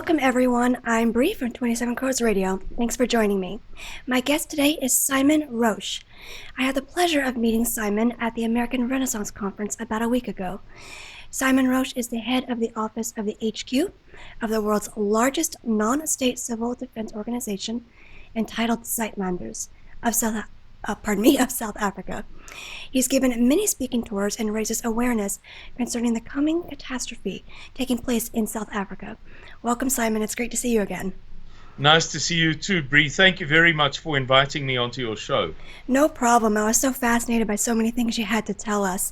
Welcome everyone, I'm Bree from 27Crows Radio. Thanks for joining me. My guest today is Simon Roche. I had the pleasure of meeting Simon at the American Renaissance Conference about a week ago. Simon Roche is the head of the office of the HQ of the world's largest non-state civil defense organization entitled Sightlanders of South Africa. He's given many speaking tours and raises awareness concerning the coming catastrophe taking place in South Africa. Welcome, Simon. It's great to see you again. Nice to see you too, Bree. Thank you very much for inviting me onto your show. No problem. I was so fascinated by so many things you had to tell us.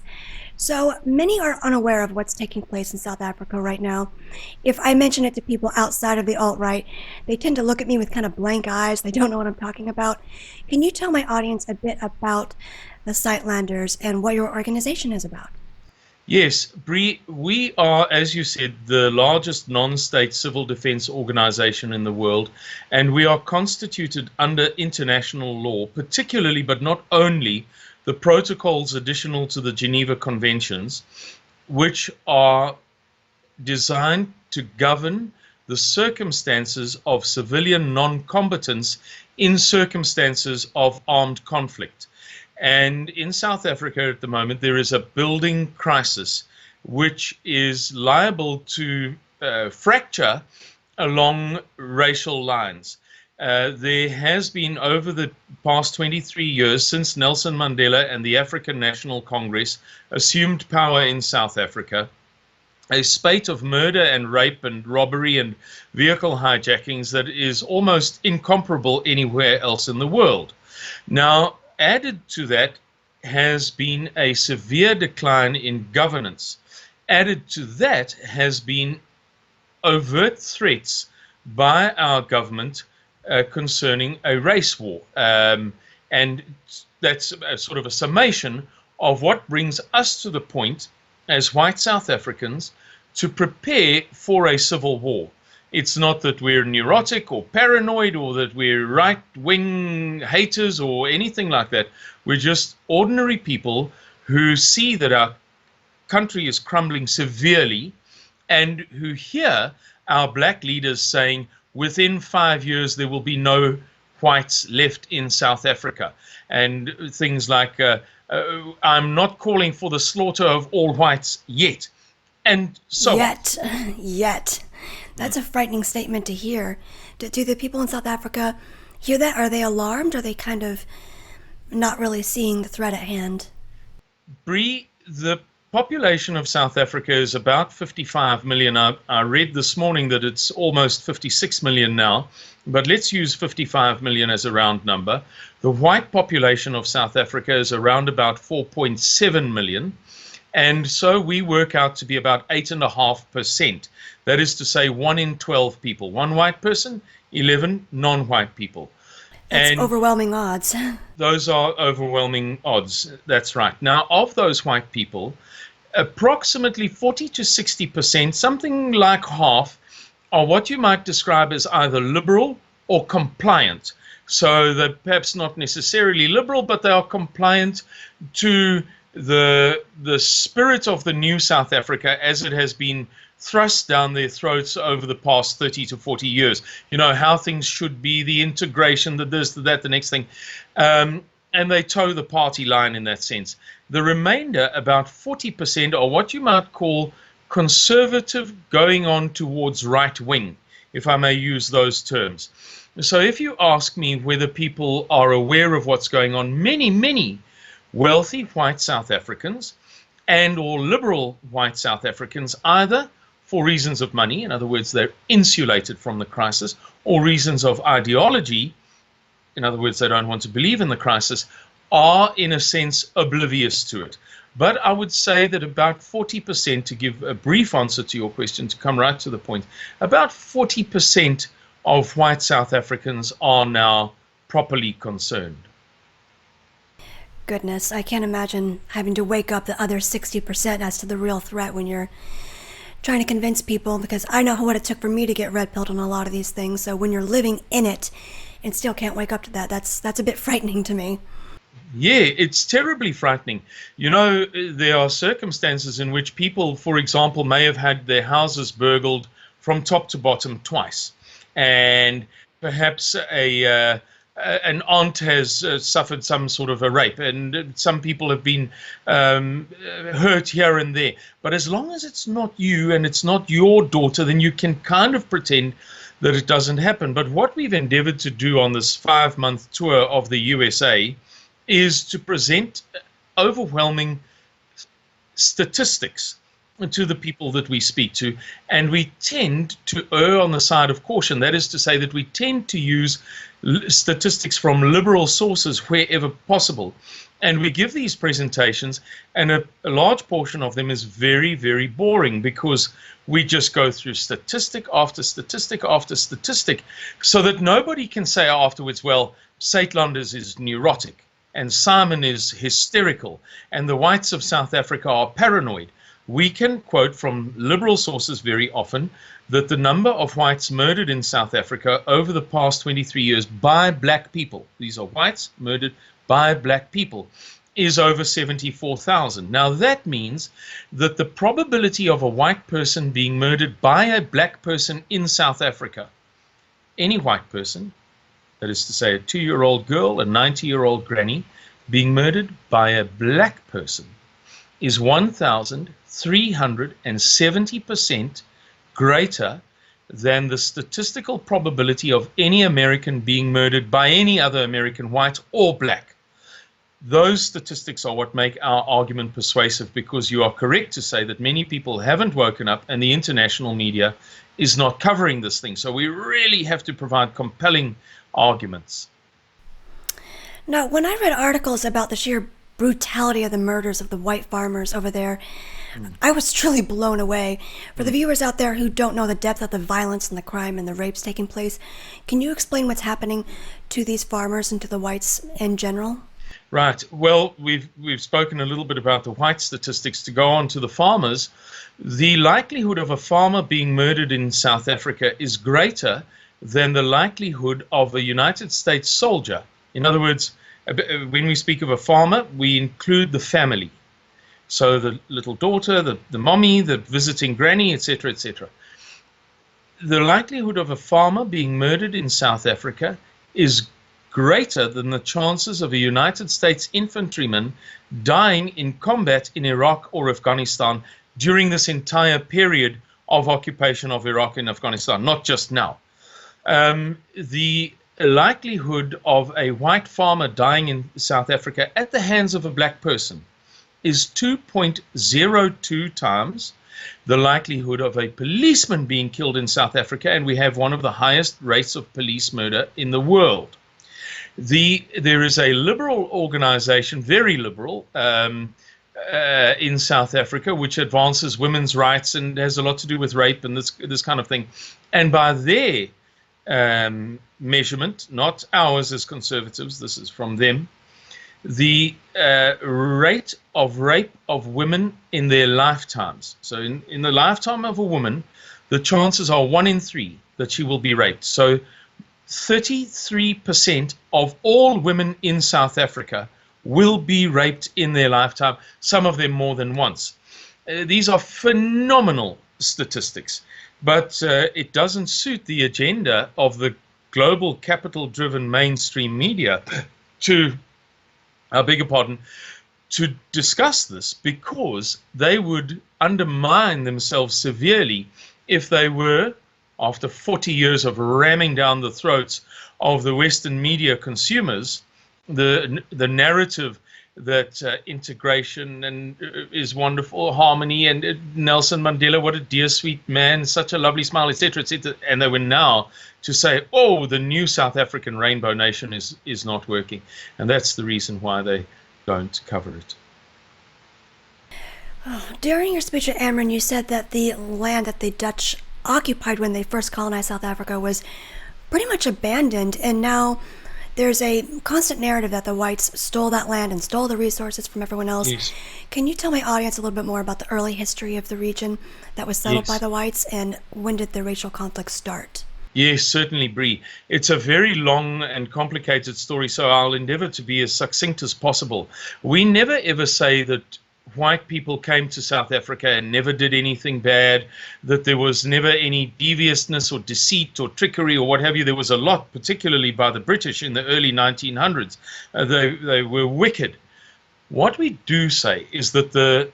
So many are unaware of what's taking place in South Africa right now. If I mention it to people outside of the alt-right, they tend to look at me with kind of blank eyes. They don't know what I'm talking about. Can you tell my audience a bit about the Sightlanders and what your organization is about? Yes, Bree, we are, as you said, the largest non-state civil defense organization in the world, and we are constituted under international law, particularly but not only the protocols additional to the Geneva Conventions, which are designed to govern the circumstances of civilian non-combatants in circumstances of armed conflict. And in South Africa at the moment, there is a building crisis which is liable to fracture along racial lines. There has been, over the past 23 years, since Nelson Mandela and the African National Congress assumed power in South Africa, a spate of murder and rape and robbery and vehicle hijackings that is almost incomparable anywhere else in the world. Now, added to that has been a severe decline in governance. Added to that has been overt threats by our government concerning a race war. And that's sort of a summation of what brings us to the point as white South Africans to prepare for a civil war. It's not that we're neurotic or paranoid or that we're right-wing haters or anything like that. We're just ordinary people who see that our country is crumbling severely and who hear our black leaders saying within 5 years there will be no whites left in South Africa. And things like, I'm not calling for the slaughter of all whites yet. And so Yet. That's a frightening statement to hear. Do the people in South Africa hear that? Are they alarmed? Are they kind of not really seeing the threat at hand? Bree, the population of South Africa is about 55 million. I read this morning that it's almost 56 million now, but let's use 55 million as a round number. The white population of South Africa is around about 4.7 million. And so we work out to be about 8.5%. That is to say, 1 in 12 people. 1 white person, 11 non-white people. That's overwhelming odds. Those are overwhelming odds. That's right. Now, of those white people, approximately 40 to 60%, something like half, are what you might describe as either liberal or compliant. So they're perhaps not necessarily liberal, but they are compliant to the spirit of the new South Africa as it has been thrust down their throats over the past 30 to 40 years. You know, how things should be, the integration, the this, the that, the next thing. And they toe the party line in that sense. The remainder, about 40%, are what you might call conservative going on towards right wing, if I may use those terms. So if you ask me whether people are aware of what's going on, many wealthy white South Africans and or liberal white South Africans, either for reasons of money, in other words, they're insulated from the crisis, or reasons of ideology, in other words, they don't want to believe in the crisis, are in a sense oblivious to it. But I would say that about 40%, to give a brief answer to your question, to come right to the point, about 40% of white South Africans are now properly concerned. Goodness, I can't imagine having to wake up the other 60% as to the real threat when you're trying to convince people, because I know what it took for me to get red-pilled on a lot of these things. So when you're living in it and still can't wake up to that, that's a bit frightening to me. Yeah, it's terribly frightening. You know, there are circumstances in which people, for example, may have had their houses burgled from top to bottom twice. And perhaps an aunt has suffered some sort of a rape, and some people have been hurt here and there. But as long as it's not you and it's not your daughter, then you can kind of pretend that it doesn't happen. But what we've endeavored to do on this 5-month tour of the USA is to present overwhelming statistics to the people that we speak to, and we tend to err on the side of caution. That is to say that we tend to use statistics from liberal sources wherever possible. And we give these presentations, and a large portion of them is very, very boring, because we just go through statistic after statistic after statistic, so that nobody can say afterwards, well, Saitlanders is neurotic, and Simon is hysterical, and the whites of South Africa are paranoid. We can quote from liberal sources very often that the number of whites murdered in South Africa over the past 23 years by black people, these are whites murdered by black people, is over 74,000. Now that means that the probability of a white person being murdered by a black person in South Africa, any white person, that is to say a 2-year-old girl, a 90-year-old granny, being murdered by a black person, is 1,370% greater than the statistical probability of any American being murdered by any other American, white or black. Those statistics are what make our argument persuasive, because you are correct to say that many people haven't woken up and the international media is not covering this thing. So we really have to provide compelling arguments. Now, when I read articles about the sheer brutality of the murders of the white farmers over there, I was truly blown away. For the viewers out there who don't know the depth of the violence and the crime and the rapes taking place, can you explain what's happening to these farmers and to the whites in general? Right. Well, we've spoken a little bit about the white statistics. To go on to the farmers, the likelihood of a farmer being murdered in South Africa is greater than the likelihood of a United States soldier. In other words, when we speak of a farmer, we include the family. So the little daughter, the mommy, the visiting granny, etc., etc. The likelihood of a farmer being murdered in South Africa is greater than the chances of a United States infantryman dying in combat in Iraq or Afghanistan during this entire period of occupation of Iraq and Afghanistan, not just now. The likelihood of a white farmer dying in South Africa at the hands of a black person is 2.02 times the likelihood of a policeman being killed in South Africa, and we have one of the highest rates of police murder in the world. There is a liberal organization, very liberal, in South Africa, which advances women's rights and has a lot to do with rape and this kind of thing. And by their measurement, not ours as conservatives, this is from them, the rate of rape of women in their lifetimes. So in the lifetime of a woman, the chances are 1 in 3 that she will be raped. So 33% of all women in South Africa will be raped in their lifetime, some of them more than once. These are phenomenal statistics, but it doesn't suit the agenda of the global capital-driven mainstream media to discuss this, because they would undermine themselves severely if they were, after 40 years of ramming down the throats of the Western media consumers, the narrative that integration and is wonderful, harmony, and Nelson Mandela, what a dear, sweet man, such a lovely smile, etc., etc. And they were now to say, oh, the new South African rainbow nation is not working. And that's the reason why they don't cover it. During your speech at Amron, you said that the land that the Dutch occupied when they first colonized South Africa was pretty much abandoned, and now there's a constant narrative that the whites stole that land and stole the resources from everyone else. Yes. Can you tell my audience a little bit more about the early history of the region that was settled by the whites, and when did the racial conflict start? Yes, certainly, Bree. It's a very long and complicated story, so I'll endeavor to be as succint as possible. We never ever say that white people came to South Africa and never did anything bad, that there was never any deviousness or deceit or trickery or what have you. There was a lot, particularly by the British in the early 1900s. They were wicked. What we do say is that the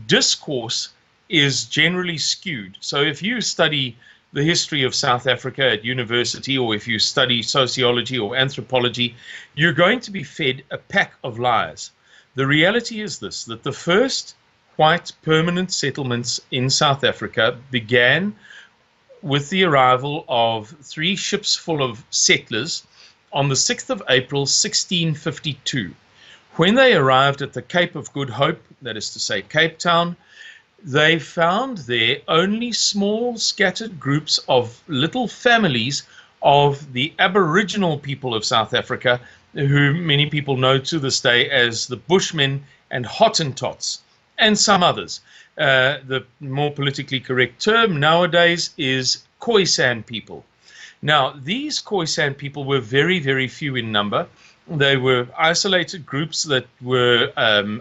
discourse is generally skewed. So if you study the history of South Africa at university, or if you study sociology or anthropology, you're going to be fed a pack of lies. The reality is this, that the first white permanent settlements in South Africa began with the arrival of 3 ships full of settlers on the 6th of April, 1652. When they arrived at the Cape of Good Hope, that is to say Cape Town, they found there only small scattered groups of little families of the Aboriginal people of South Africa, who many people know to this day as the Bushmen and Hottentots, and some others. The more politically correct term nowadays is Khoisan people. Now, these Khoisan people were very, very few in number. They were isolated groups that were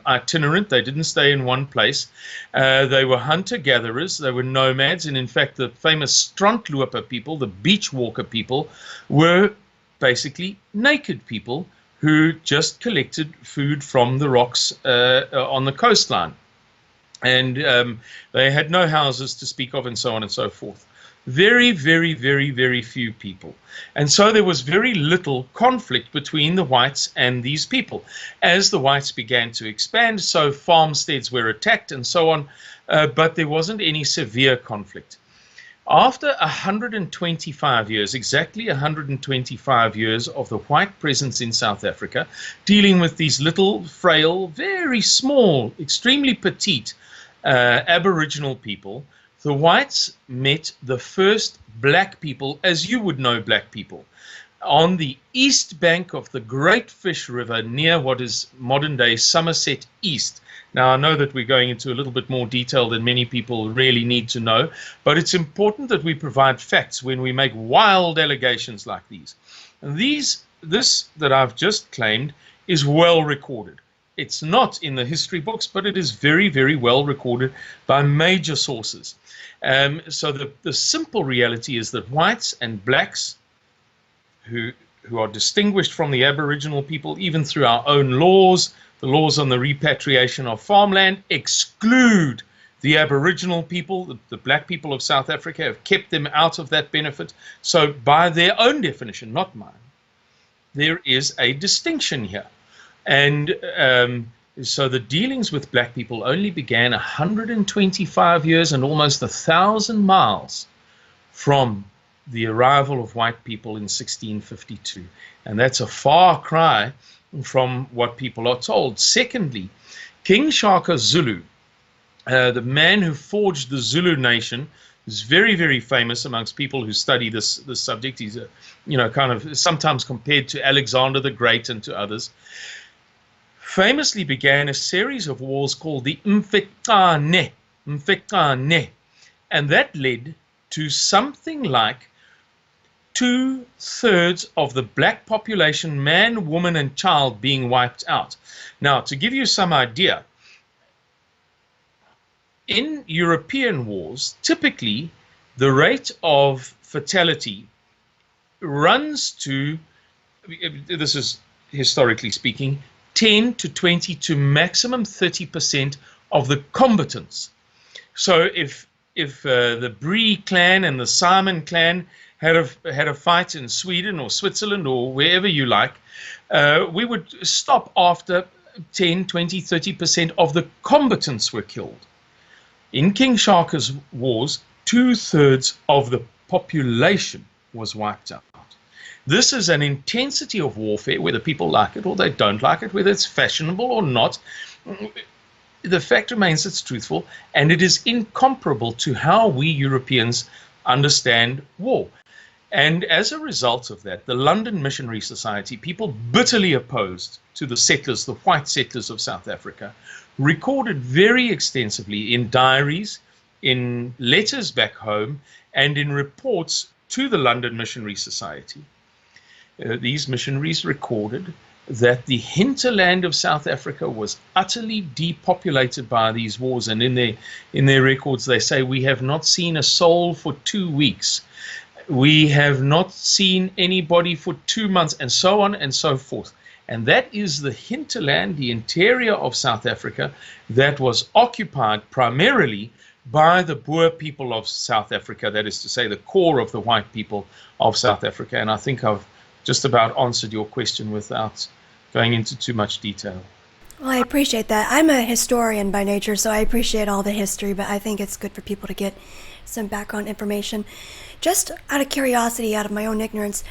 itinerant. They didn't stay in one place. They were hunter-gatherers. They were nomads. And in fact, the famous Strandloper people, the beach walker people, were basically naked people who just collected food from the rocks on the coastline. And they had no houses to speak of, and so on and so forth. Very, very, very, very few people. And so there was very little conflict between the whites and these people. As the whites began to expand, so farmsteads were attacked and so on, but there wasn't any severe conflict. After 125 years, exactly 125 years of the white presence in South Africa, dealing with these little, frail, very small, extremely petite Aboriginal people, the whites met the first black people, as you would know black people, on the east bank of the Great Fish River near what is modern-day Somerset East. Now, I know that we're going into a little bit more detail than many people really need to know, but it's important that we provide facts when we make wild allegations like these. And this that I've just claimed is well recorded. It's not in the history books, but it is very, very well recorded by major sources. So the simple reality is that whites and blacks, who are distinguished from the Aboriginal people, even through our own laws, the laws on the repatriation of farmland, exclude the Aboriginal people. The black people of South Africa have kept them out of that benefit. So by their own definition, not mine, there is a distinction here. And so the dealings with black people only began 125 years and almost 1,000 miles from the arrival of white people in 1652. And that's a far cry from what people are told. Secondly, King Shaka Zulu, the man who forged the Zulu nation, is very, very famous amongst people who study this subject. He's kind of sometimes compared to Alexander the Great and to others. Famously began a series of wars called the Mfecane, and that led to something like 2/3 of the black population, man, woman, and child, being wiped out. Now, to give you some idea, in European wars, typically the rate of fatality runs to, this is historically speaking, 10 to 20 to maximum 30% of the combatants. So if the Bree clan and the Simon clan had a fight in Sweden or Switzerland or wherever you like, we would stop after 10, 20, 30% of the combatants were killed. In King Shaka's wars, 2/3 of the population was wiped out. This is an intensity of warfare, whether people like it or they don't like it, whether it's fashionable or not. The fact remains it's truthful, and it is incomparable to how we Europeans understand war. And as a result of that, the London Missionary Society, people bitterly opposed to the settlers, the white settlers of South Africa, recorded very extensively in diaries, in letters back home, and in reports to the London Missionary Society. These missionaries recorded that the hinterland of South Africa was utterly depopulated by these wars. And in their records, they say, we have not seen a soul for 2 weeks. We have not seen anybody for 2 months, and so on and so forth. And that is the hinterland, the interior of South Africa, that was occupied primarily by the Boer people of South Africa, that is to say, the core of the white people of South Africa. And I think I've just about answered your question without going into too much detail. Well, I appreciate that. I'm a historian by nature, so I appreciate all the history, but I think it's good for people to get some background information. Just out of curiosity, out of my own ignorance,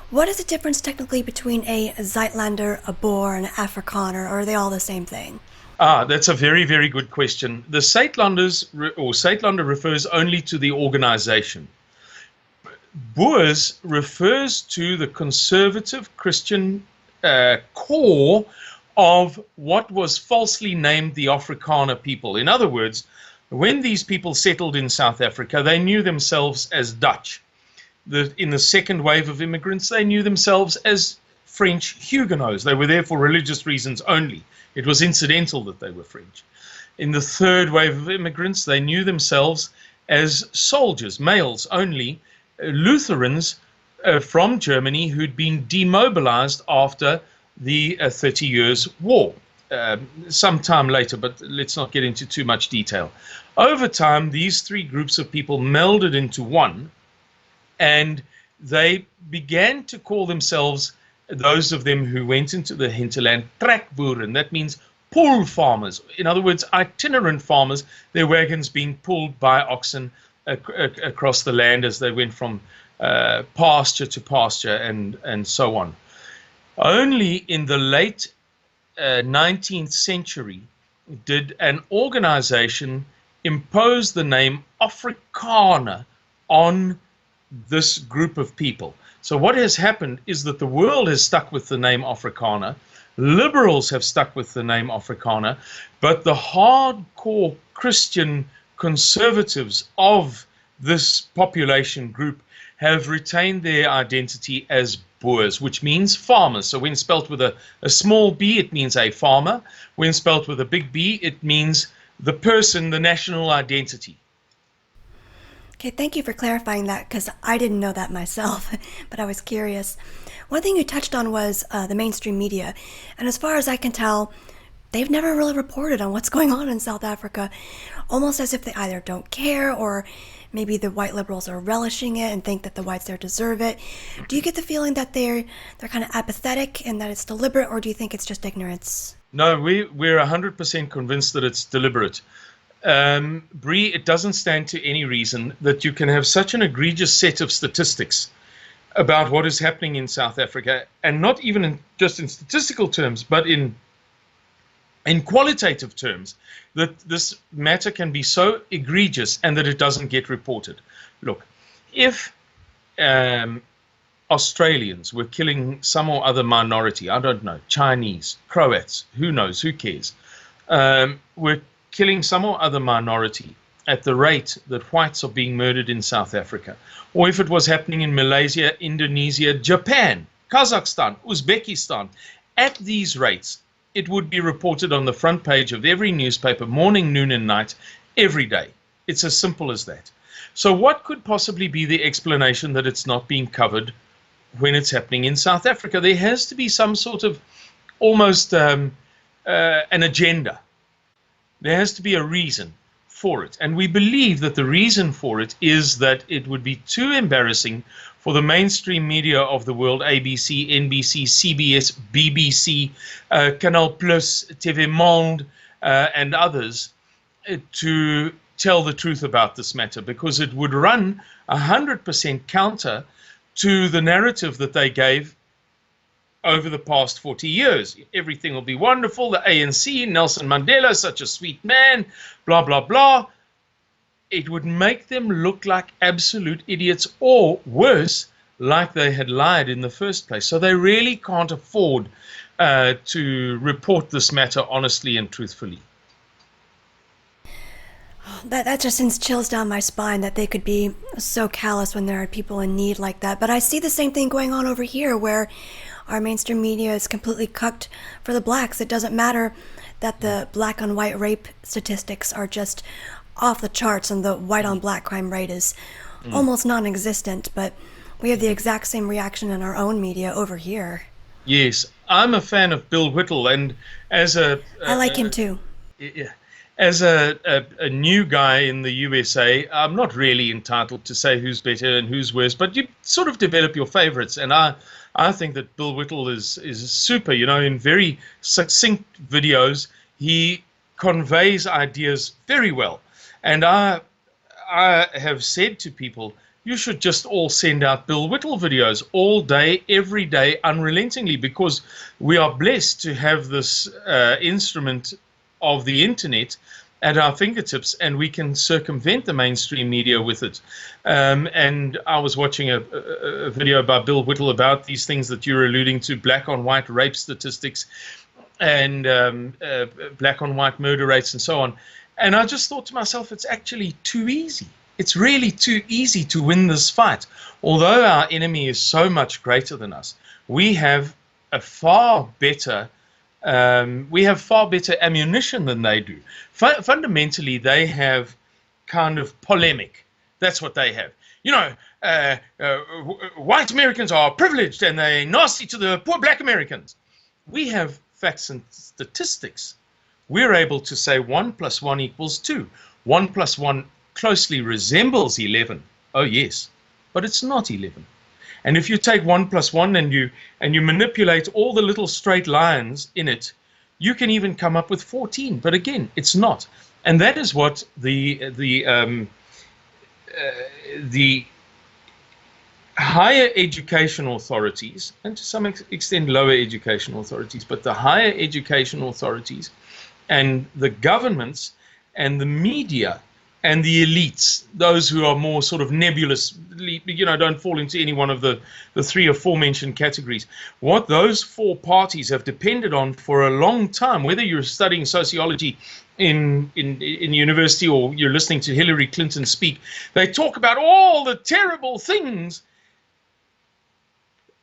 what is the difference technically between a Zuidlander, a Boer, and an Afrikaner, or are they all the same thing? That's a very, very good question. The Zuidlander refers only to the organization. Boers refers to the conservative Christian core of what was falsely named the Afrikaner people. In other words, when these people settled in South Africa, they knew themselves as Dutch. In the second wave of immigrants, they knew themselves as French Huguenots. They were there for religious reasons only. It was incidental that they were French. In the third wave of immigrants, they knew themselves as soldiers, males only, Lutherans from Germany who'd been demobilized after the 30 Years' War. Sometime later, but let's not get into too much detail. Over time, these three groups of people melded into one, and they began to call themselves, those of them who went into the hinterland, trekboeren. That means pull farmers. In other words, itinerant farmers, their wagons being pulled by oxen across the land as they went from pasture to pasture and so on. Only in the late 19th century did an organization impose the name Afrikaner on this group of people. So what has happened is that the world has stuck with the name Afrikaner, liberals have stuck with the name Afrikaner, but the hardcore Christian conservatives of this population group have retained their identity as Boers, which means farmers. So when spelt with a small b, it means a farmer. When spelt with a big B, it means the person, the national identity. Okay, thank you for clarifying that, because I didn't know that myself, but I was curious. One thing you touched on was the mainstream media, and as far as I can tell, they've never really reported on what's going on in South Africa, almost as if they either don't care or maybe the white liberals are relishing it and think that the whites there deserve it. Do you get the feeling that they're kind of apathetic and that it's deliberate, or do you think it's just ignorance? No, we're 100% convinced that it's deliberate. Bree, it doesn't stand to any reason that you can have such an egregious set of statistics about what is happening in South Africa, and not even just in statistical terms, but in qualitative terms, that this matter can be so egregious and that it doesn't get reported. Look, if Australians were killing some or other minority, I don't know, Chinese, Croats, who knows, who cares, were killing some or other minority at the rate that whites are being murdered in South Africa, or if it was happening in Malaysia, Indonesia, Japan, Kazakhstan, Uzbekistan, at these rates, it would be reported on the front page of every newspaper, morning, noon, and night, every day. It's as simple as that. So what could possibly be the explanation that it's not being covered when it's happening in South Africa? There has to be some sort of almost an agenda. There has to be a reason for it. And we believe that the reason for it is that it would be too embarrassing for the mainstream media of the world, ABC, NBC, CBS, BBC, Canal Plus, TV Monde, and others, to tell the truth about this matter, because it would run 100% counter to the narrative that they gave over the past 40 years. Everything will be wonderful, the ANC, Nelson Mandela, such a sweet man, blah, blah, blah. It would make them look like absolute idiots, or worse, like they had lied in the first place. So they really can't afford to report this matter honestly and truthfully. That just sends chills down my spine that they could be so callous when there are people in need like that. But I see the same thing going on over here, where our mainstream media is completely cucked for the blacks. It doesn't matter that the black on white rape statistics are just off the charts and the white on black crime rate is almost non-existent, but we have the exact same reaction in our own media over here. Yes, I'm a fan of Bill Whittle, and as I like him too. as a new guy in the USA, I'm not really entitled to say who's better and who's worse, but you sort of develop your favorites, and I think that Bill Whittle is super. In very succinct videos, he conveys ideas very well, and I have said to people, you should just all send out Bill Whittle videos all day, every day, unrelentingly, because we are blessed to have this instrument of the internet at our fingertips, and we can circumvent the mainstream media with it. And I was watching a video by Bill Whittle about these things that you're alluding to, black on white rape statistics and black on white murder rates and so on. And I just thought to myself, it's actually too easy. It's really too easy to win this fight. Although our enemy is so much greater than us, we have a far better ammunition than they do. Fundamentally, they have kind of polemic. That's what they have. White Americans are privileged and they're nasty to the poor black Americans. We have facts and statistics. We're able to say 1 + 1 = 2. 1 + 1 closely resembles 11. Oh yes, but it's not 11. And if you take 1 + 1 and you manipulate all the little straight lines in it, you can even come up with 14. But again, it's not. And that is what the higher education authorities, and to some extent lower education authorities, but the higher education authorities and the governments and the media and the elites, those who are more sort of nebulous, don't fall into any one of the 3 or 4 mentioned categories. What those 4 parties have depended on for a long time, whether you're studying sociology in university or you're listening to Hillary Clinton speak, they talk about all the terrible things,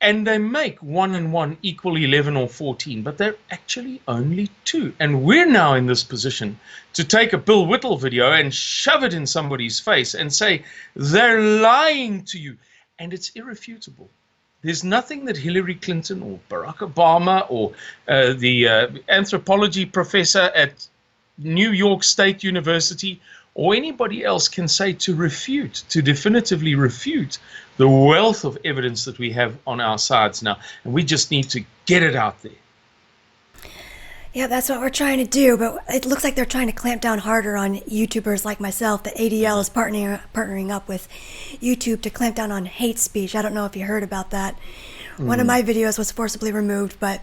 and they make 1 and 1 = 11 or 14, but they're actually only 2. And we're now in this position to take a Bill Whittle video and shove it in somebody's face and say, they're lying to you. And it's irrefutable. There's nothing that Hillary Clinton or Barack Obama or the anthropology professor at New York State University or anybody else can say to definitively refute the wealth of evidence that we have on our sides now. And we just need to get it out there. Yeah, that's what we're trying to do, but it looks like they're trying to clamp down harder on YouTubers like myself. The ADL is partnering up with YouTube to clamp down on hate speech. I don't know if you heard about that. One of my videos was forcibly removed, but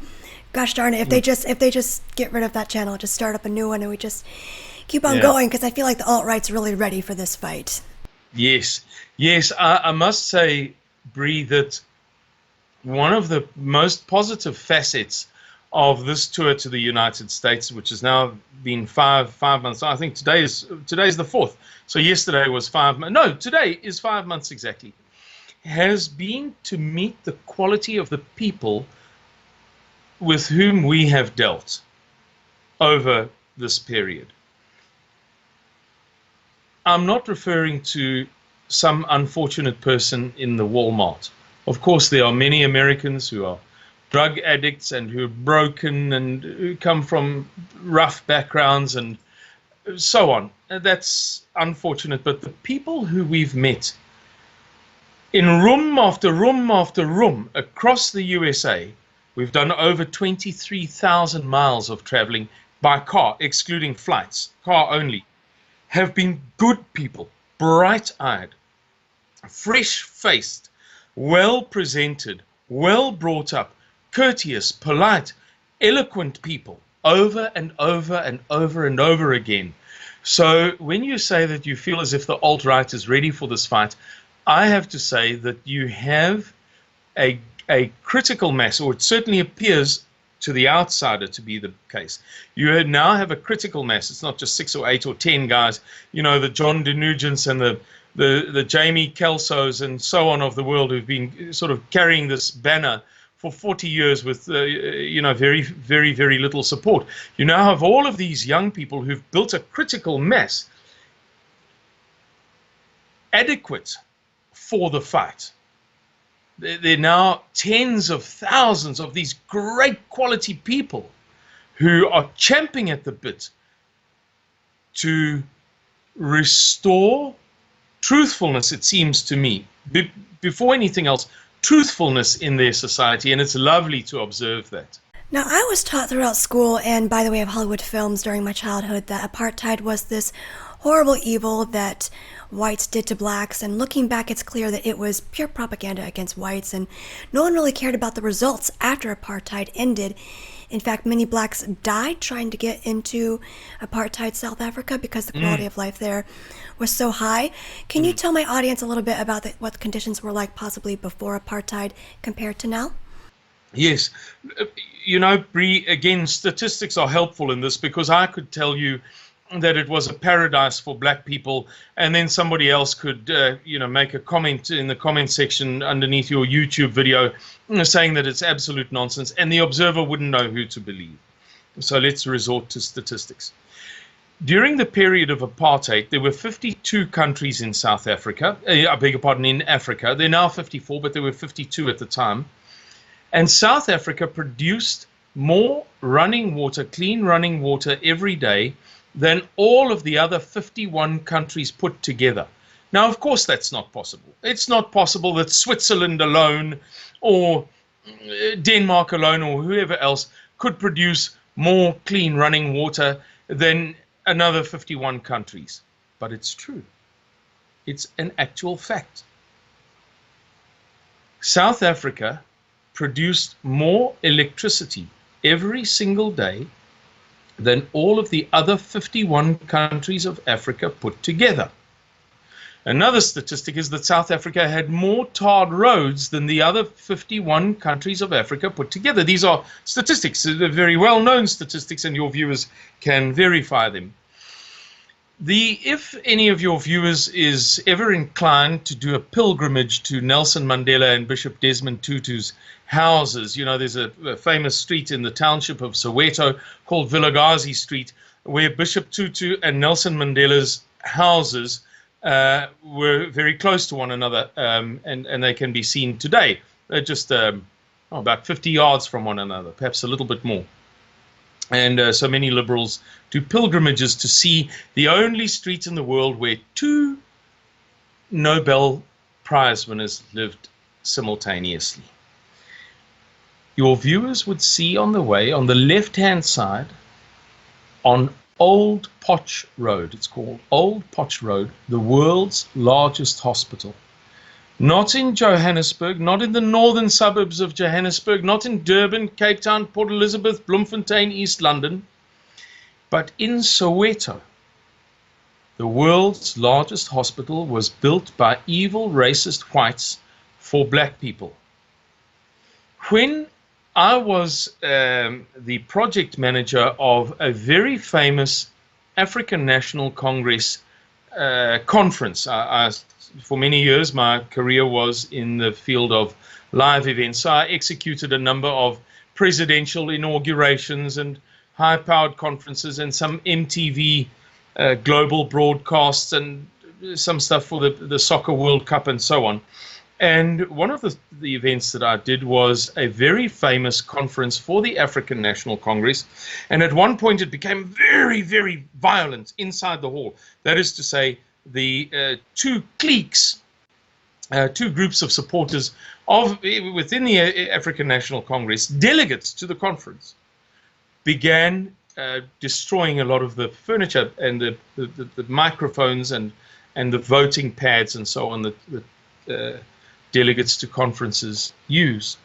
gosh darn it, if they just get rid of that channel, just start up a new one, and we just keep on going, because I feel like the alt-right's really ready for this fight. Yes, I must say, Bree, that one of the most positive facets of this tour to the United States, which has now been five months. I think today is the 4th. So yesterday was 5 months. No, today is 5 months exactly. Has been to meet the quality of the people with whom we have dealt over this period. I'm not referring to some unfortunate person in the Walmart. Of course, there are many Americans who are drug addicts and who are broken and who come from rough backgrounds and so on. That's unfortunate. But the people who we've met in room after room after room across the USA, we've done over 23,000 miles of traveling by car, excluding flights, car only, have been good people, bright-eyed, fresh-faced, well-presented, well-brought up, courteous, polite, eloquent people over and over and over and over again. So when you say that you feel as if the alt-right is ready for this fight, I have to say that you have a critical mass, or it certainly appears to the outsider to be the case. You now have a critical mass. It's not just 6 or 8 or 10 guys, the John DeNugents and the Jamie Kelsos and so on of the world who've been sort of carrying this banner for 40 years with, very, very, very little support. You now have all of these young people who've built a critical mass adequate for the fight. There are now tens of thousands of these great quality people who are champing at the bit to restore truthfulness, it seems to me, before anything else, truthfulness in their society, and it's lovely to observe that. Now, I was taught throughout school and by the way of Hollywood films during my childhood that apartheid was this horrible evil that whites did to blacks, and looking back, it's clear that it was pure propaganda against whites, and no one really cared about the results after apartheid ended. In fact, many blacks died trying to get into apartheid South Africa because the quality of life there was so high. Can you tell my audience a little bit about what the conditions were like possibly before apartheid compared to now? Yes. Bree, again, statistics are helpful in this, because I could tell you that it was a paradise for black people, and then somebody else could, make a comment in the comment section underneath your YouTube video saying that it's absolute nonsense, and the observer wouldn't know who to believe. So let's resort to statistics. During the period of apartheid, there were 52 countries in South Africa. In Africa. They're now 54, but there were 52 at the time. And South Africa produced more running water, clean running water every day than all of the other 51 countries put together. Now, of course, that's not possible. It's not possible that Switzerland alone or Denmark alone or whoever else could produce more clean running water than another 51 countries. But it's true. It's an actual fact. South Africa produced more electricity every single day than all of the other 51 countries of Africa put together. Another statistic is that South Africa had more tarred roads than the other 51 countries of Africa put together. These are statistics, they're very well-known statistics, and your viewers can verify them. If any of your viewers is ever inclined to do a pilgrimage to Nelson Mandela and Bishop Desmond Tutu's houses, there's a famous street in the township of Soweto called Vilakazi Street, where Bishop Tutu and Nelson Mandela's houses were very close to one another, and they can be seen today. They're just about 50 yards from one another, perhaps a little bit more. And so many liberals do pilgrimages to see the only street in the world where two Nobel Prize winners lived simultaneously. Your viewers would see on the way, on the left-hand side, on Old Potch Road, it's called Old Potch Road, the world's largest hospital. Not in Johannesburg, not in the northern suburbs of Johannesburg, not in Durban, Cape Town, Port Elizabeth, Bloemfontein, East London, but in Soweto. The world's largest hospital was built by evil racist whites for black people. When I was the project manager of a very famous African National Congress conference, for many years, my career was in the field of live events. So I executed a number of presidential inaugurations and high-powered conferences and some MTV global broadcasts and some stuff for the Soccer World Cup and so on. And one of the events that I did was a very famous conference for the African National Congress. And at one point it became very, very violent inside the hall. That is to say, the two cliques, two groups of supporters within the African National Congress, delegates to the conference, began destroying a lot of the furniture and the microphones and the voting pads and so on that delegates to conferences use.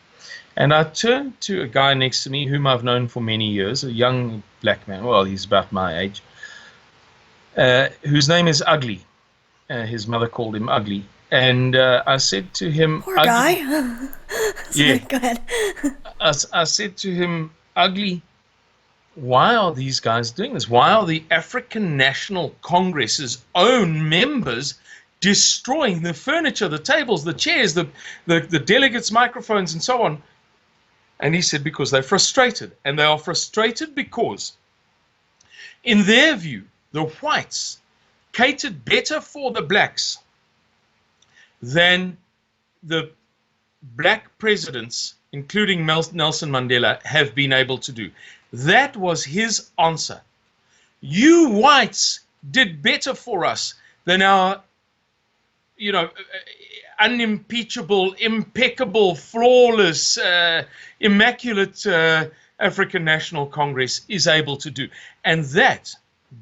And I turned to a guy next to me whom I've known for many years, a young black man, well, he's about my age, whose name is Ugly. His mother called him Ugly. And I said to him... Poor guy. Sorry, yeah. Go ahead. I said to him, Ugly, why are these guys doing this? Why are the African National Congress's own members destroying the furniture, the tables, the chairs, the delegates' microphones, and so on? And he said, because they're frustrated. And they are frustrated because, in their view, the whites catered better for the blacks than the black presidents, including Nelson Mandela, have been able to do. That was his answer. You whites did better for us than our, unimpeachable, impeccable, flawless, immaculate African National Congress is able to do. And that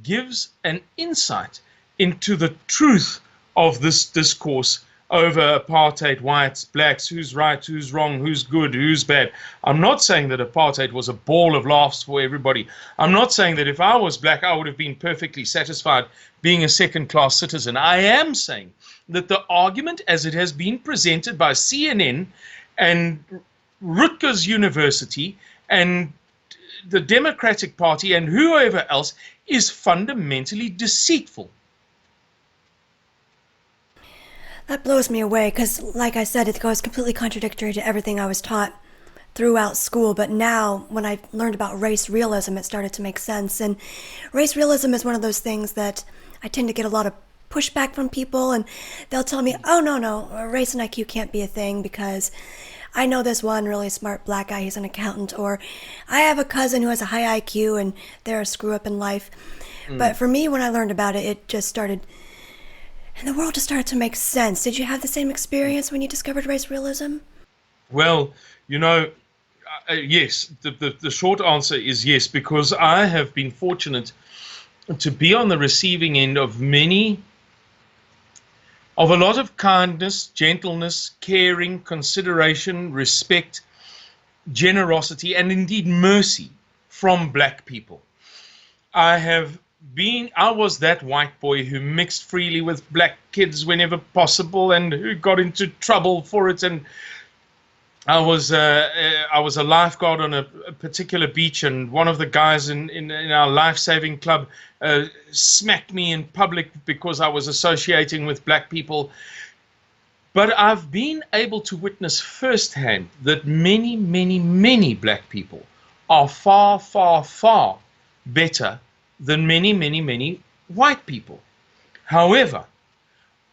gives an insight into the truth of this discourse over apartheid, whites, blacks, who's right, who's wrong, who's good, who's bad. I'm not saying that apartheid was a ball of laughs for everybody. I'm not saying that if I was black, I would have been perfectly satisfied being a second-class citizen. I am saying that the argument as it has been presented by CNN and Rutgers University and the Democratic Party and whoever else is fundamentally deceitful. That blows me away because, like I said, it goes completely contradictory to everything I was taught throughout school. But now, when I learned about race realism, it started to make sense. And race realism is one of those things that I tend to get a lot of pushback from people, and they'll tell me, oh, no, race and IQ can't be a thing because I know this one really smart black guy, he's an accountant, or I have a cousin who has a high IQ and they're a screw up in life. But for me, when I learned about it, it just started... and the world just started to make sense. Did you have the same experience when you discovered race realism? Well, yes. The short answer is yes, because I have been fortunate to be on the receiving end of a lot of kindness, gentleness, caring, consideration, respect, generosity, and indeed mercy from black people. I was that white boy who mixed freely with black kids whenever possible and who got into trouble for it. And I was a lifeguard on a particular beach, and one of the guys in our life-saving club smacked me in public because I was associating with black people. But I've been able to witness firsthand that many, many, many black people are far, far, far better than many, many, many white people. However,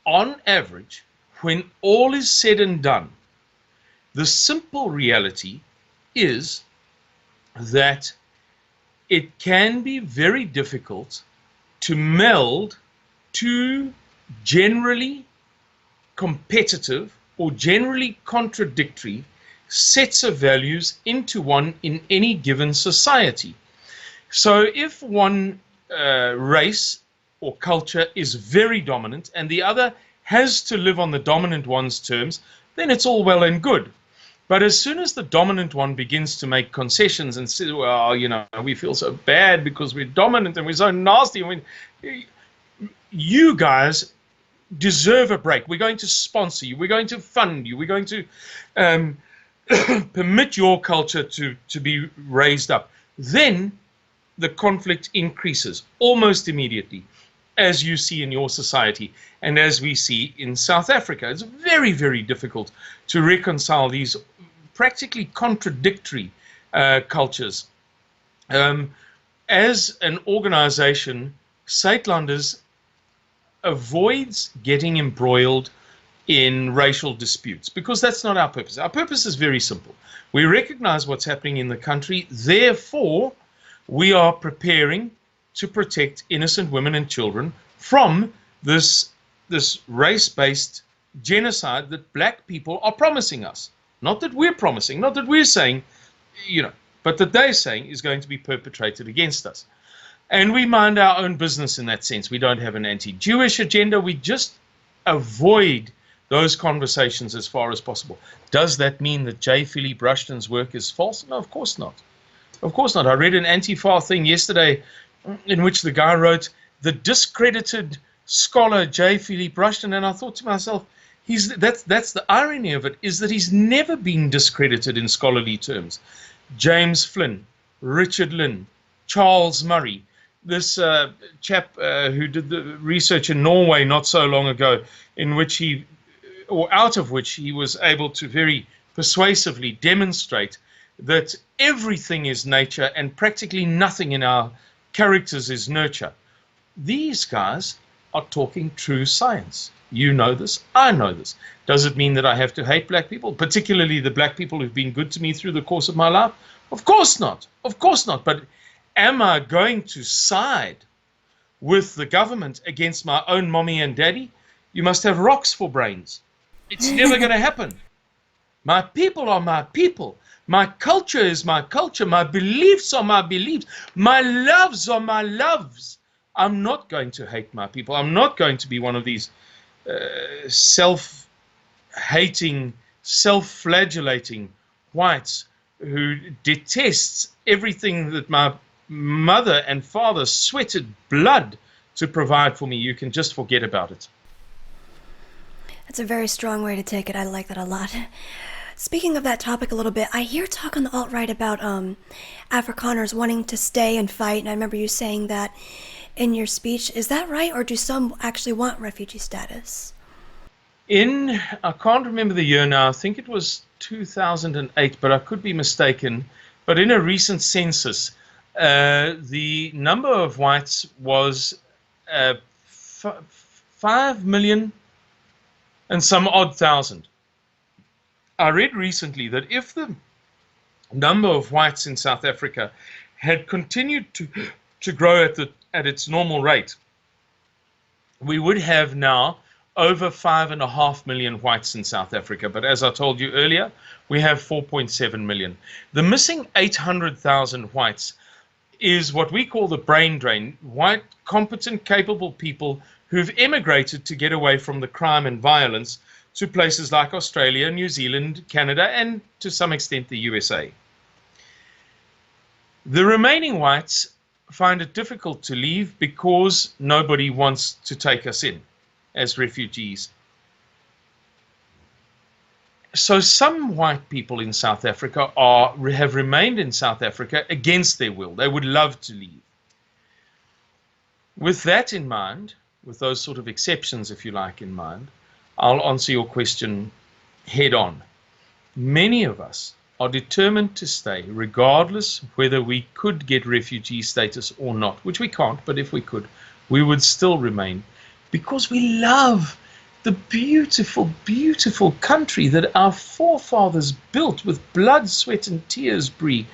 on average, when all is said and done, the simple reality is that it can be very difficult to meld two generally competitive or generally contradictory sets of values into one in any given society. So if one race or culture is very dominant and the other has to live on the dominant one's terms, then it's all well and good. But as soon as the dominant one begins to make concessions and say, well, we feel so bad because we're dominant and we're so nasty, you guys deserve a break. We're going to sponsor you. We're going to fund you. We're going to permit your culture to be raised up. Then the conflict increases almost immediately, as you see in your society and as we see in South Africa. It's very, very difficult to reconcile these practically contradictory cultures. As an organization, Suidlanders avoids getting embroiled in racial disputes because that's not our purpose. Our purpose is very simple. We recognize what's happening in the country, therefore we are preparing to protect innocent women and children from this race-based genocide that black people are promising us. Not that we're promising, not that we're saying, but that they're saying is going to be perpetrated against us. And we mind our own business in that sense. We don't have an anti-Jewish agenda. We just avoid those conversations as far as possible. Does that mean that J. Philippe Rushton's work is false? No, of course not. Of course not. I read an Antifa thing yesterday in which the guy wrote, the discredited scholar J. Philippe Rushton, and I thought to myself, that's the irony of it, is that he's never been discredited in scholarly terms. James Flynn, Richard Lynn, Charles Murray, this chap who did the research in Norway not so long ago, out of which he was able to very persuasively demonstrate that everything is nature and practically nothing in our characters is nurture. These guys are talking true science. You know this, I know this. Does it mean that I have to hate black people, particularly the black people who've been good to me through the course of my life? Of course not. Of course not. But am I going to side with the government against my own mommy and daddy? You must have rocks for brains. It's never going to happen. My people are my people. My culture is my culture. My beliefs are my beliefs. My loves are my loves. I'm not going to hate my people. I'm not going to be one of these self-hating, self-flagellating whites who detests everything that my mother and father sweated blood to provide for me. You can just forget about it. That's a very strong way to take it. I like that a lot. Speaking of that topic a little bit, I hear talk on the alt-right about Afrikaners wanting to stay and fight, and I remember you saying that in your speech. Is that right, or do some actually want refugee status? I can't remember the year now, I think it was 2008, but I could be mistaken. But in a recent census, the number of whites was 5 million and some odd thousand. I read recently that if the number of whites in South Africa had continued to grow at its normal rate, we would have now over 5.5 million whites in South Africa. But as I told you earlier, we have 4.7 million. The missing 800,000 whites is what we call the brain drain. White, competent, capable people who've emigrated to get away from the crime and violence to places like Australia, New Zealand, Canada, and to some extent the USA. The remaining whites find it difficult to leave because nobody wants to take us in as refugees. So some white people in South Africa have remained in South Africa against their will. They would love to leave. With that in mind, with those sort of exceptions, if you like, in mind, I'll answer your question head on. Many of us are determined to stay, regardless whether we could get refugee status or not, which we can't, but if we could, we would still remain, because we love the beautiful, beautiful country that our forefathers built with blood, sweat, and tears, Bree.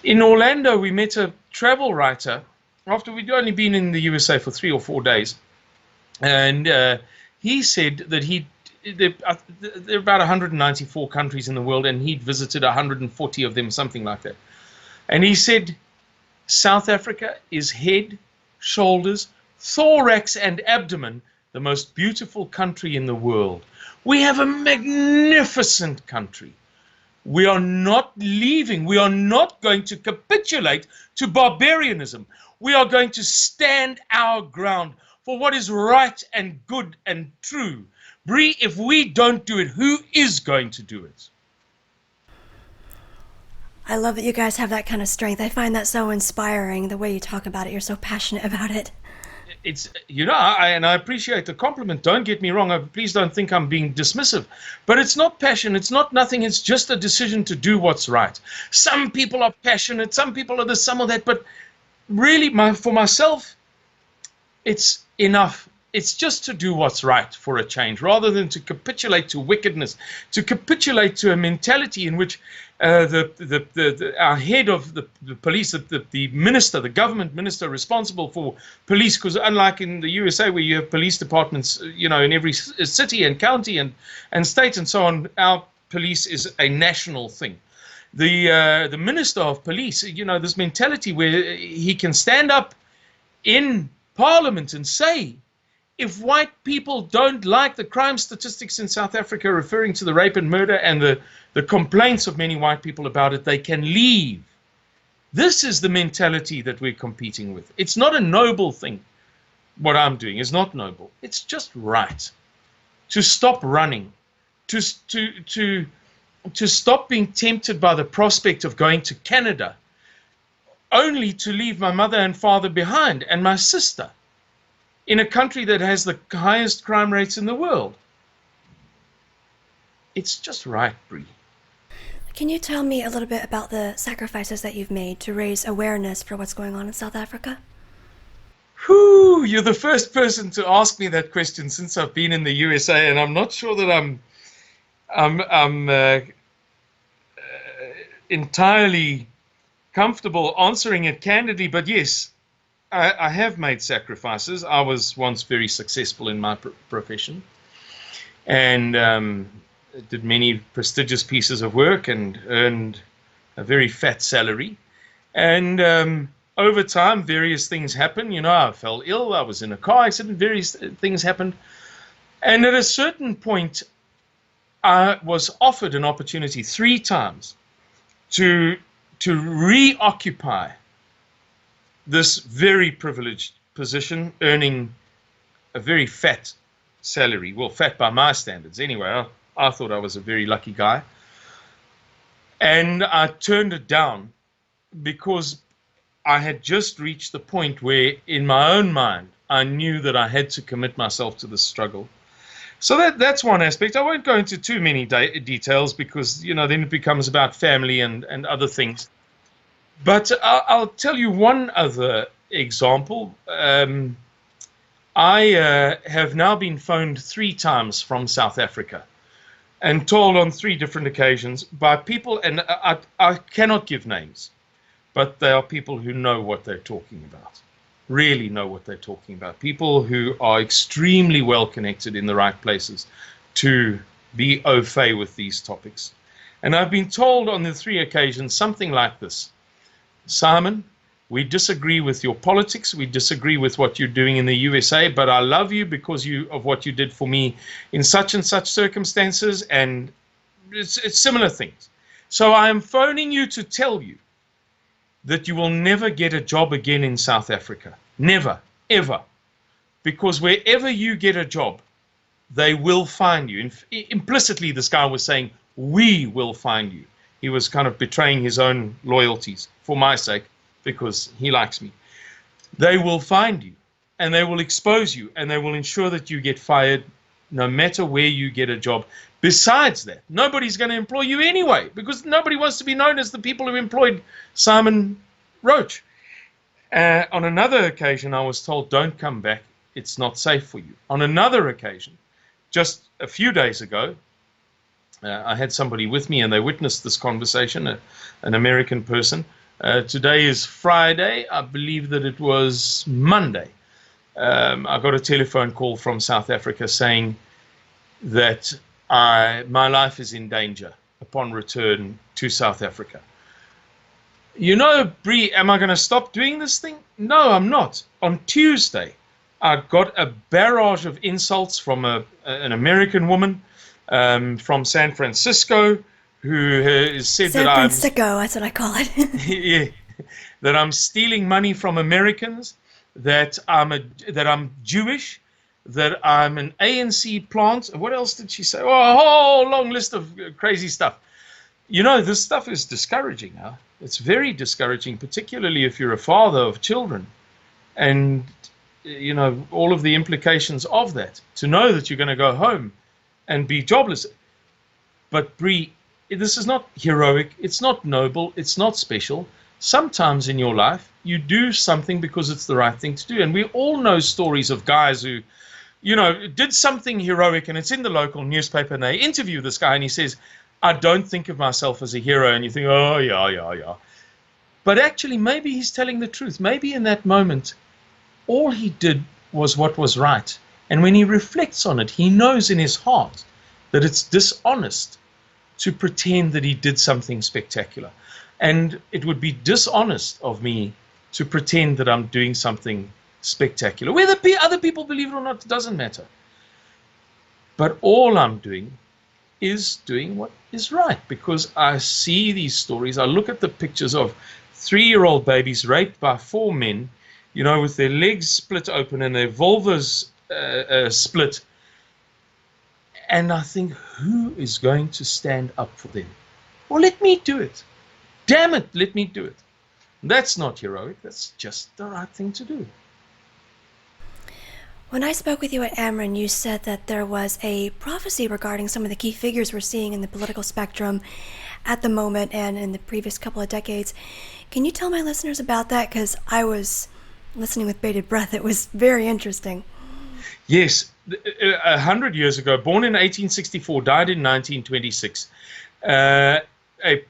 In Orlando, we met a travel writer after we'd only been in the USA for 3 or 4 days, and he said that there are about 194 countries in the world, and he'd visited 140 of them, something like that. And he said, South Africa is head, shoulders, thorax, and abdomen the most beautiful country in the world. We have a magnificent country. We are not leaving. We are not going to capitulate to barbarianism. We are going to stand our ground for what is right and good and true. Bree, if we don't do it, who is going to do it? I love that you guys have that kind of strength. I find that so inspiring, the way you talk about it. You're so passionate about it. It's, and I appreciate the compliment. Don't get me wrong. Please don't think I'm being dismissive. But it's not passion. It's not nothing. It's just a decision to do what's right. Some people are passionate. Some people are this, some of that. But really, for myself, it's enough. It's just to do what's right for a change, rather than to capitulate to wickedness, to capitulate to a mentality in which our head of the police, the minister, the government minister responsible for police, because unlike in the USA where you have police departments, in every city and county and state and so on, our police is a national thing. The minister of police, this mentality where he can stand up in Parliament and say, if white people don't like the crime statistics in South Africa, referring to the rape and murder and the complaints of many white people about it, they can leave. This is the mentality that we're competing with. It's not a noble thing. What I'm doing is not noble. It's just right. To stop running, to stop being tempted by the prospect of going to Canada, only to leave my mother and father behind, and my sister, in a country that has the highest crime rates in the world. It's just right, Bree. Can you tell me a little bit about the sacrifices that you've made to raise awareness for what's going on in South Africa? Whew, you're the first person to ask me that question since I've been in the USA, and I'm not sure that I'm entirely comfortable answering it candidly. But yes, I have made sacrifices. I was once very successful in my profession, and did many prestigious pieces of work and earned a very fat salary. And over time, various things happened. You know, I fell ill. I was in a car accident. Various things happened. And at a certain point, I was offered an opportunity 3 times to reoccupy this very privileged position, earning a very fat salary. Well, fat by my standards. Anyway, I thought I was a very lucky guy. And I turned it down because I had just reached the point where, in my own mind, I knew that I had to commit myself to this struggle. So that's one aspect. I won't go into too many details because, you know, then it becomes about family and other things. But I'll tell you one other example. I have now been phoned 3 times from South Africa and told on 3 different occasions by people, and I cannot give names, but they are people who know what they're talking about, really know what they're talking about, people who are extremely well connected in the right places to be au fait with these topics. And I've been told on the 3 occasions something like this: Simon, we disagree with your politics, we disagree with what you're doing in the USA, but I love you because of what you did for me in such and such circumstances, and it's similar things. So I am phoning you to tell you that you will never get a job again in South Africa. Never, ever. Because wherever you get a job, they will find you. Implicitly, this guy was saying, we will find you. He was kind of betraying his own loyalties for my sake, because he likes me. They will find you, and they will expose you, and they will ensure that you get fired no matter where you get a job. Besides that, nobody's going to employ you anyway, because nobody wants to be known as the people who employed Simon Roche. On another occasion, I was told, don't come back, it's not safe for you. On another occasion, just a few days ago, I had somebody with me and they witnessed this conversation, an American person. Today is Friday. I believe that it was Monday. I got a telephone call from South Africa saying that my life is in danger upon return to South Africa. You know, Bree, am I going to stop doing this thing? No, I'm not. On Tuesday, I got a barrage of insults from an American woman from San Francisco who has said San Francisco, that's what I call it. yeah, that I'm stealing money from Americans, that I'm Jewish, that I'm an ANC plant. What else did she say? Oh, a whole long list of crazy stuff. You know, this stuff is discouraging. Huh? It's very discouraging, particularly if you're a father of children. And, you know, all of the implications of that. To know that you're going to go home and be jobless. But, Bree, this is not heroic. It's not noble. It's not special. Sometimes in your life, you do something because it's the right thing to do. And we all know stories of guys who, you know, did something heroic, and it's in the local newspaper, and they interview this guy, and he says, I don't think of myself as a hero. And you think, oh, yeah. But actually, maybe he's telling the truth. Maybe in that moment, all he did was what was right. And when he reflects on it, he knows in his heart that it's dishonest to pretend that he did something spectacular. And it would be dishonest of me to pretend that I'm doing something spectacular. Whether other people believe it or not, it doesn't matter. But all I'm doing is doing what is right, because I see these stories. I look at the pictures of 3-year-old babies raped by 4 men, you know, with their legs split open and their vulvas split. And I think, who is going to stand up for them? Well, let me do it. Damn it, let me do it. That's not heroic. That's just the right thing to do. When I spoke with you at Ameren, you said that there was a prophecy regarding some of the key figures we're seeing in the political spectrum at the moment and in the previous couple of decades. Can you tell my listeners about that? Because I was listening with bated breath. It was very interesting. Yes, 100 years ago, born in 1864, died in 1926, a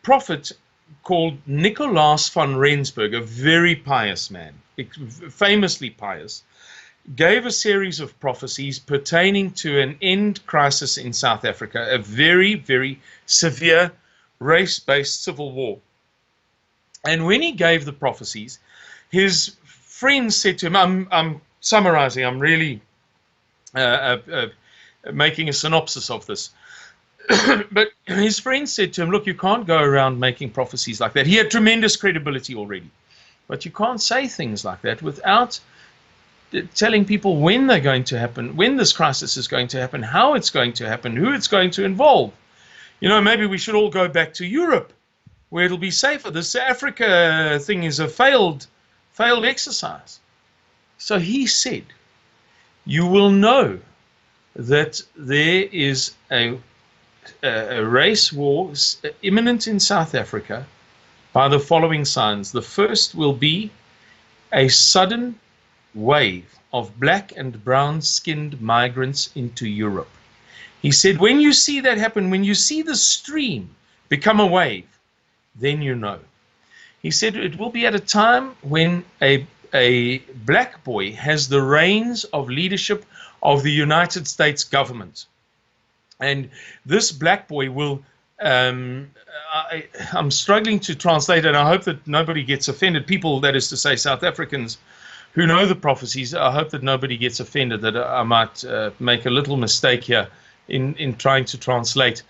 prophet called Nicolaas van Rensburg, a very pious man, famously pious, gave a series of prophecies pertaining to an end crisis in South Africa, a very, very severe race-based civil war. And when he gave the prophecies, his friends said to him, I'm summarizing, I'm really making a synopsis of this. But his friends said to him, look, you can't go around making prophecies like that. He had tremendous credibility already. But you can't say things like that without telling people when they're going to happen, when this crisis is going to happen, how it's going to happen, who it's going to involve. You know, maybe we should all go back to Europe, where it'll be safer. This Africa thing is a failed exercise. So he said, you will know that there is a race war imminent in South Africa by the following signs. The first will be a sudden wave of black and brown-skinned migrants into Europe. He said, when you see that happen, when you see the stream become a wave, then you know. He said it will be at a time when a black boy has the reins of leadership of the United States government. And this black boy will, I'm struggling to translate, and I hope that nobody gets offended. People, that is to say, South Africans who know the prophecies, I hope that nobody gets offended, that I might make a little mistake here in trying to translate.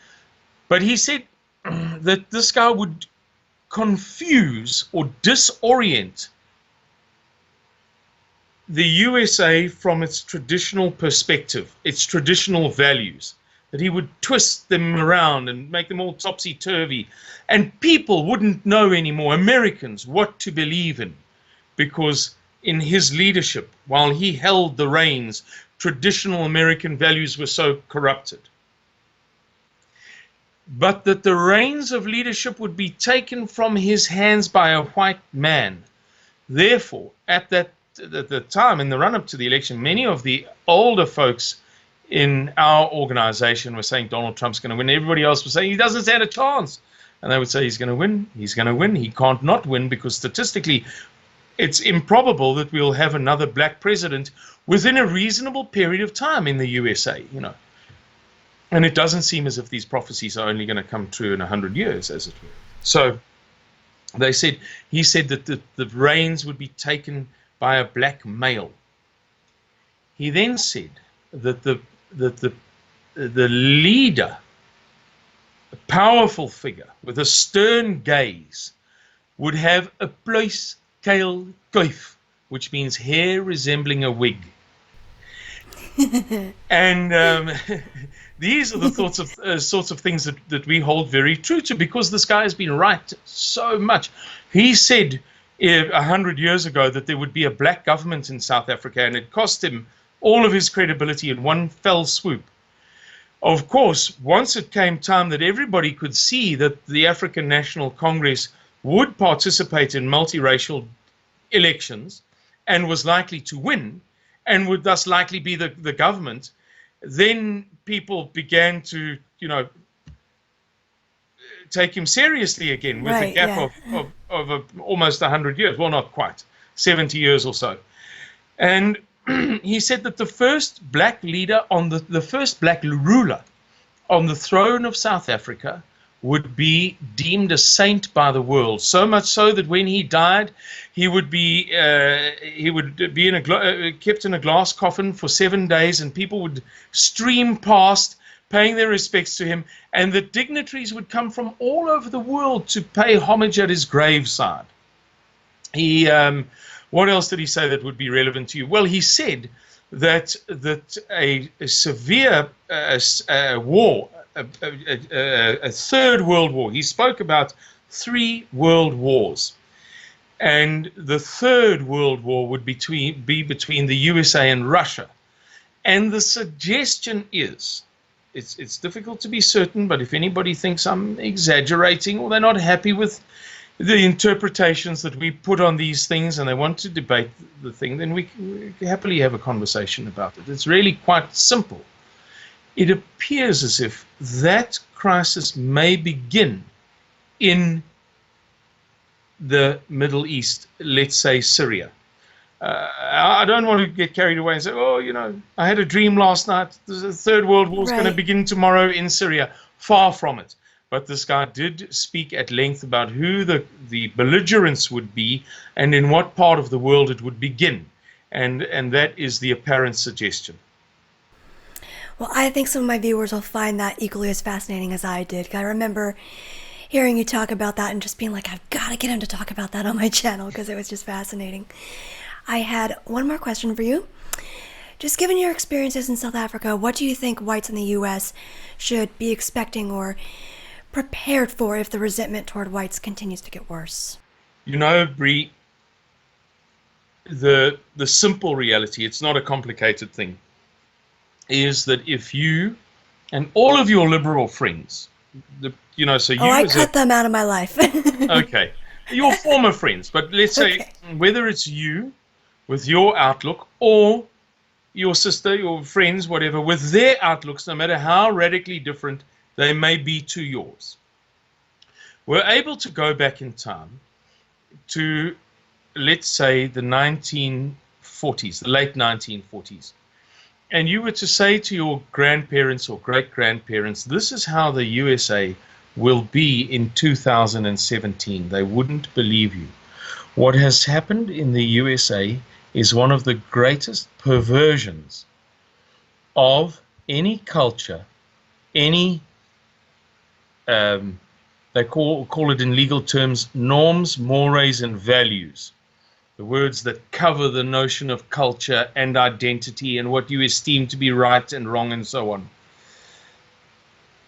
But he said that this guy would confuse or disorient the USA from its traditional perspective, its traditional values, that he would twist them around and make them all topsy-turvy, and people wouldn't know anymore, Americans, what to believe in, because in his leadership, while he held the reins, traditional American values were so corrupted. But that the reins of leadership would be taken from his hands by a white man. Therefore, at the time, in the run-up to the election, many of the older folks in our organization were saying Donald Trump's going to win. Everybody else was saying he doesn't stand a chance. And they would say he's going to win, he's going to win. He can't not win, because statistically it's improbable that we'll have another black president within a reasonable period of time in the USA, you know. And it doesn't seem as if these prophecies are only going to come true in 100 years, as it were. So he said that the reins would be taken by a black male. He then said that the leader, a powerful figure with a stern gaze, would have a pluis kale kuif, which means hair resembling a wig. And these are the sorts of things that we hold very true to, because this guy has been right so much. He said 100 years ago that there would be a black government in South Africa, and it cost him all of his credibility in one fell swoop. Of course, once it came time that everybody could see that the African National Congress would participate in multiracial elections and was likely to win, and would thus likely be the government, then people began to, you know, take him seriously again, with a gap of almost 100 years. Well, not quite, 70 years or so. And he said that the first black leader, the first black ruler on the throne of South Africa would be deemed a saint by the world, so much so that when he died, he would be kept in a glass coffin for 7 days, and people would stream past, paying their respects to him, and the dignitaries would come from all over the world to pay homage at his graveside. He, what else did he say that would be relevant to you? Well, he said that a severe war, a third world war. He spoke about 3 world wars, and the third world war would be between the USA and Russia. And the suggestion is it's difficult to be certain, but if anybody thinks I'm exaggerating or they're not happy with the interpretations that we put on these things and they want to debate the thing, then we can happily have a conversation about it. It's really quite simple. It appears as if that crisis may begin in the Middle East, let's say Syria. I don't want to get carried away and say, oh, I had a dream last night. The Third World War is going to begin tomorrow in Syria. Far from it. But this guy did speak at length about who the belligerents would be and in what part of the world it would begin. And that is the apparent suggestion. Well, I think some of my viewers will find that equally as fascinating as I did. I remember hearing you talk about that and just being like, I've got to get him to talk about that on my channel because it was just fascinating. I had one more question for you. Just given your experiences in South Africa, what do you think whites in the U.S. should be expecting or prepared for if the resentment toward whites continues to get worse? Bree, the simple reality, it's not a complicated thing, is that if you and all of your liberal friends, I cut them out of my life. Okay, your former friends, but let's say whether it's you with your outlook or your sister, your friends, whatever, with their outlooks, no matter how radically different they may be to yours, we're able to go back in time to, let's say, the 1940s, the late 1940s, and you were to say to your grandparents or great-grandparents, this is how the USA will be in 2017, they wouldn't believe you. What has happened in the USA is one of the greatest perversions of any culture, any, they call it in legal terms, norms, mores, and values. The words that cover the notion of culture and identity and what you esteem to be right and wrong and so on.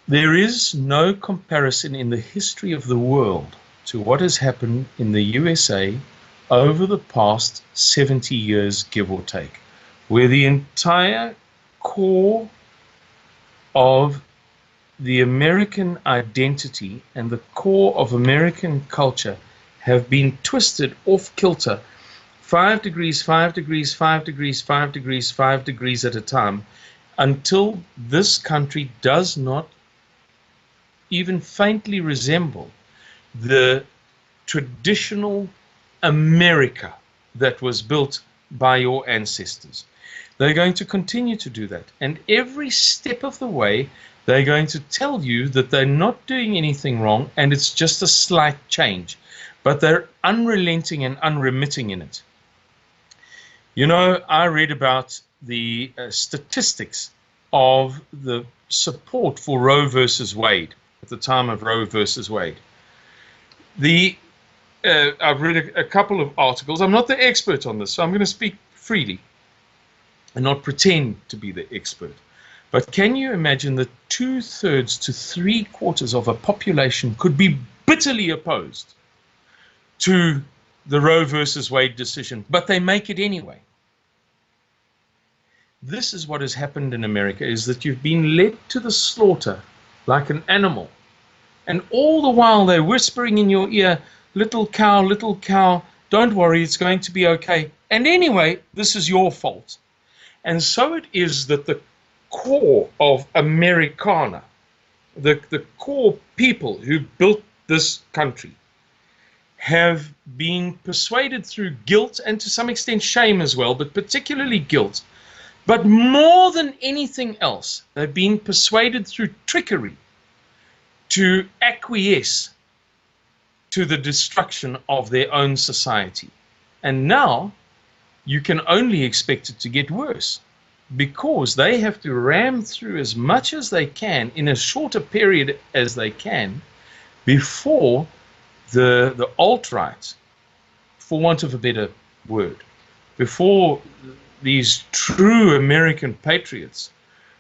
There is no comparison in the history of the world to what has happened in the USA over the past 70 years, give or take, where the entire core of the American identity and the core of American culture have been twisted off kilter 5 degrees, 5 degrees, 5 degrees, 5 degrees, 5 degrees at a time, until this country does not even faintly resemble the traditional America that was built by your ancestors. They're going to continue to do that. And every step of the way, they're going to tell you that they're not doing anything wrong and it's just a slight change. But they're unrelenting and unremitting in it. I read about the statistics of the support for Roe versus Wade at the time of Roe versus Wade. I've read a couple of articles. I'm not the expert on this, so I'm going to speak freely and not pretend to be the expert. But can you imagine that 2/3 to 3/4 of a population could be bitterly opposed to the Roe versus Wade decision, but they make it anyway? This is what has happened in America, is that you've been led to the slaughter like an animal. And all the while they're whispering in your ear, little cow, don't worry, it's going to be okay. And anyway, this is your fault. And so it is that the core of Americana, the core people who built this country, have been persuaded through guilt and to some extent shame as well, but particularly guilt. But more than anything else, they've been persuaded through trickery to acquiesce to the destruction of their own society. And now you can only expect it to get worse, because they have to ram through as much as they can in as short a period as they can before the alt-right, for want of a better word, before these true American patriots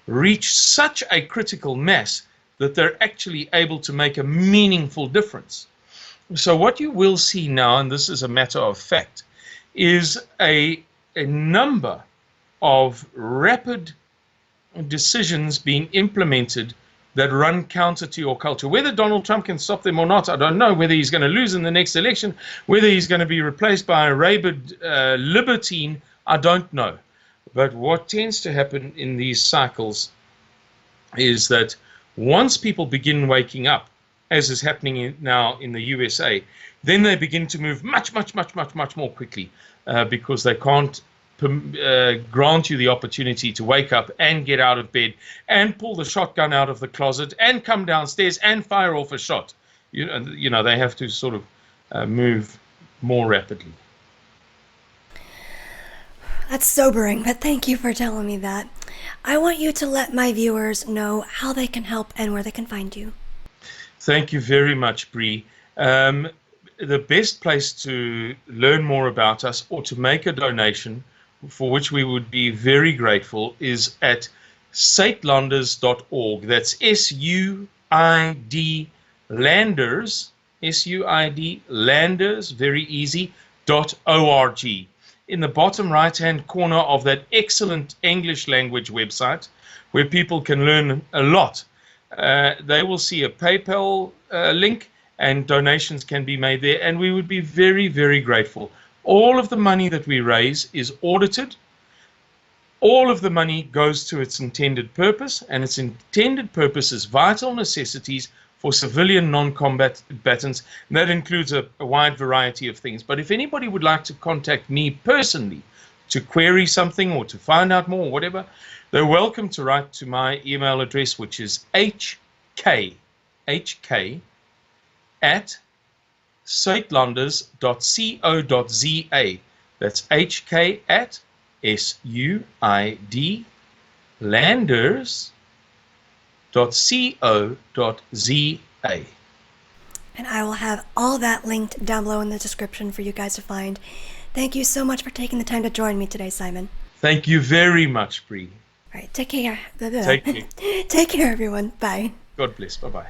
reach such a critical mass that they're actually able to make a meaningful difference. So what you will see now, and this is a matter of fact, is a number of rapid decisions being implemented that run counter to your culture. Whether Donald Trump can stop them or not, I don't know. Whether he's going to lose in the next election, whether he's going to be replaced by a rabid libertine, I don't know. But what tends to happen in these cycles is that once people begin waking up, as is happening now in the USA, then they begin to move much more quickly because they can't grant you the opportunity to wake up and get out of bed and pull the shotgun out of the closet and come downstairs and fire off a shot. You know, they have to sort of move more rapidly. That's sobering, but thank you for telling me that. I want you to let my viewers know how they can help and where they can find you. Thank you very much, Bree. The best place to learn more about us or to make a donation, for which we would be very grateful, is at suidlanders.org. That's SUID Landers, SUID Landers, very easy, .org. In the bottom right-hand corner of that excellent English language website, where people can learn a lot, they will see a PayPal link, and donations can be made there, and we would be very, very grateful. All of the money that we raise is audited. All of the money goes to its intended purpose, and its intended purpose is vital necessities for civilian non-combatants. That includes a wide variety of things. But if anybody would like to contact me personally to query something or to find out more or whatever, they're welcome to write to my email address, which is hk@suidlanders.co.za. That's hk@suidlanders.co.za. And I will have all that linked down below in the description for you guys to find. Thank you so much for taking the time to join me today, Simon. Thank you very much, Bree. All right, take care. Take care. Take care, everyone. Bye. God bless. Bye-bye.